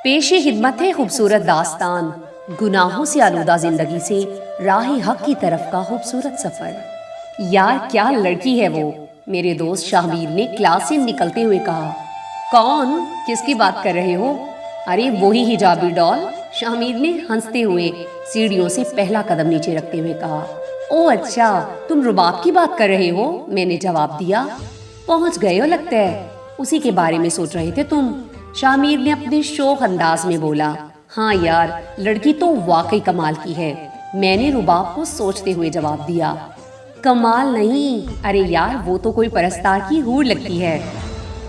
پیش خدمت ہے خوبصورت داستان، گناہوں سے آلودہ زندگی سے راہ حق کی طرف کا خوبصورت سفر۔ یار کیا لڑکی ہے وہ، میرے دوست شاہمیر نے کلاس سے نکلتے ہوئے کہا۔ کون؟ کس کی بات کر رہے ہو؟ ارے وہی حجابی ڈال، شاہمیر نے ہنستے ہوئے سیڑھیوں سے پہلا قدم نیچے رکھتے ہوئے کہا۔ او اچھا، تم رباب کی بات کر رہے ہو، میں نے جواب دیا۔ پہنچ گئے ہو لگتا ہے، اسی کے بارے میں سوچ رہے تھے تم، شاہمیر نے اپنے شوخ انداز میں بولا۔ ہاں یار، لڑکی تو واقعی کمال کی ہے، میں نے رباب کو سوچتے ہوئے جواب دیا۔ کمال نہیں، ارے یار وہ تو کوئی پرستار کی حور لگتی ہے،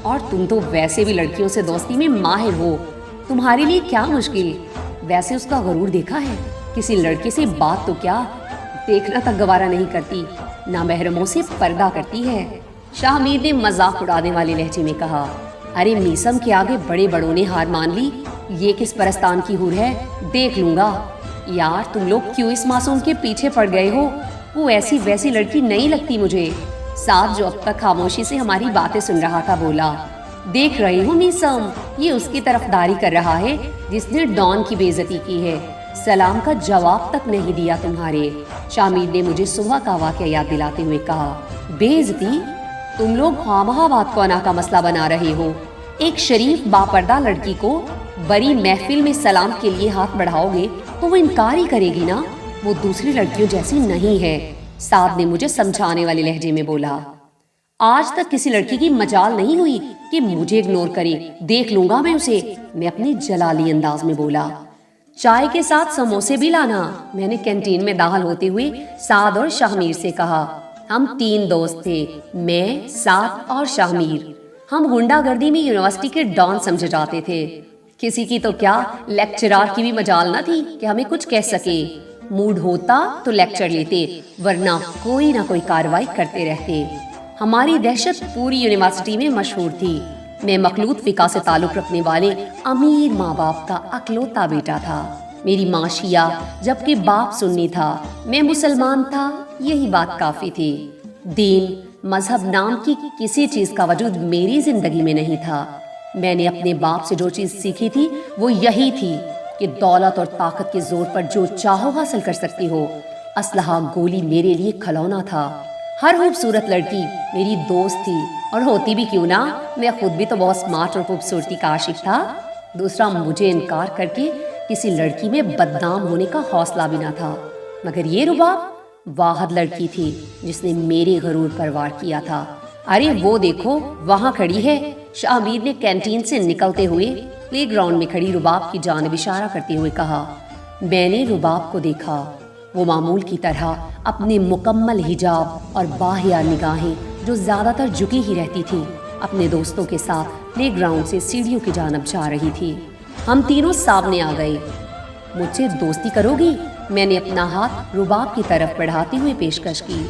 اور تم تو ویسے بھی لڑکیوں سے دوستی میں ماہر ہو، تمہارے لیے کیا مشکل۔ ویسے اس کا غرور دیکھا ہے، کسی لڑکے سے بات تو کیا دیکھنا تک گوارا نہیں کرتی، نامحرموں سے پردہ کرتی ہے، شاہمیر نے مذاق اڑانے والے لہجے میں کہا۔ ارے میسم کے آگے بڑے بڑوں نے ہار مان لی، یہ کس پرستان کی حور ہے، دیکھ لوں گا۔ یار تم لوگ کیوں اس معصوم کے پیچھے پڑ گئے ہو، وہ ایسی ویسی لڑکی نہیں لگتی مجھے۔ ساتھ جو اب تک خاموشی سے ہماری باتیں سن رہا تھا بولا۔ دیکھ رہی ہوں میسم، یہ اس کی طرفداری کر رہا ہے جس نے ڈان کی بے عزتی کی ہے، سلام کا جواب تک نہیں دیا تمہارے۔ شاہمیر نے مجھے صبح کا واقعہ یاد دلاتے ہوئے کہا۔ بے عزتی؟ تم لوگ خواہ بات کو انا کا مسئلہ بنا رہے ہو، ایک شریف باپردہ لڑکی کو بڑی محفل میں سلام کے لیے ہاتھ بڑھاؤ گے تو وہ انکار ہی کرے گی نا، وہ دوسری لڑکیوں جیسی نہیں ہے، سعد نے مجھے سمجھانے والے لہجے میں بولا۔ آج تک کسی لڑکی کی مجال نہیں ہوئی کہ مجھے اگنور کرے، دیکھ لوں گا میں اسے، میں اپنی جلالی انداز میں بولا۔ چائے کے ساتھ سموسے بھی لانا، میں نے کینٹین میں داخل ہوتے ہوئے سعد اور شاہمیر سے کہا۔ ہم 3 دوست تھے، میں، سعد اور شاہمیر، ہم غنڈہ گردی میں یونیورسٹی کے ڈان سمجھے جاتے تھے، کسی کی تو کیا لیکچرار کی بھی مجال نہ تھی کہ ہمیں کچھ کہہ سکے، موڈ ہوتا تو لیکچر لیتے ورنہ کوئی نہ کوئی کاروائی کرتے رہتے۔ ہماری دہشت پوری یونیورسٹی میں مشہور تھی، میں مخلوط فقہ سے تعلق رکھنے والے امیر ماں باپ کا اکلوتا بیٹا تھا، میری ماں شیعہ جبکہ باپ سنی تھا، میں مسلمان تھا، یہی بات کافی تھی، دین مذہب نام کی کسی چیز کا وجود میری زندگی میں نہیں تھا۔ میں نے اپنے باپ سے جو چیز سیکھی تھی وہ یہی تھی کہ دولت اور طاقت کے زور پر جو چاہو حاصل کر سکتی ہو، اسلحہ گولی میرے لیے کھلونا تھا، ہر خوبصورت لڑکی میری دوست تھی، اور ہوتی بھی کیوں نہ، میں خود بھی تو بہت سمارٹ اور خوبصورتی کا عاشق تھا، دوسرا مجھے انکار کر کے کسی لڑکی میں بدنام ہونے کا حوصلہ بھی نہ تھا، مگر یہ رباب واحد لڑکی تھی جس نے میرے غرور پر وار کیا تھا۔ ارے وہ دیکھو وہاں کھڑی ہے، شاہمیر نے کینٹین سے نکلتے ہوئے پلے گراؤنڈ میں کھڑی رباب کی جانب اشارہ کرتے ہوئے کہا۔ میں نے رباب کو دیکھا، وہ معمول کی طرح اپنے مکمل حجاب اور باحیا نگاہیں جو زیادہ تر جھکی ہی رہتی تھی، اپنے دوستوں کے ساتھ پلے گراؤنڈ سے سیڑھیوں کی جانب جا رہی تھی۔ ہم تینوں سامنے آ گئے۔ مجھ سے دوستی کرو گی؟ میں نے اپنا ہاتھ رباب کی طرف بڑھاتے ہوئے پیشکش کی۔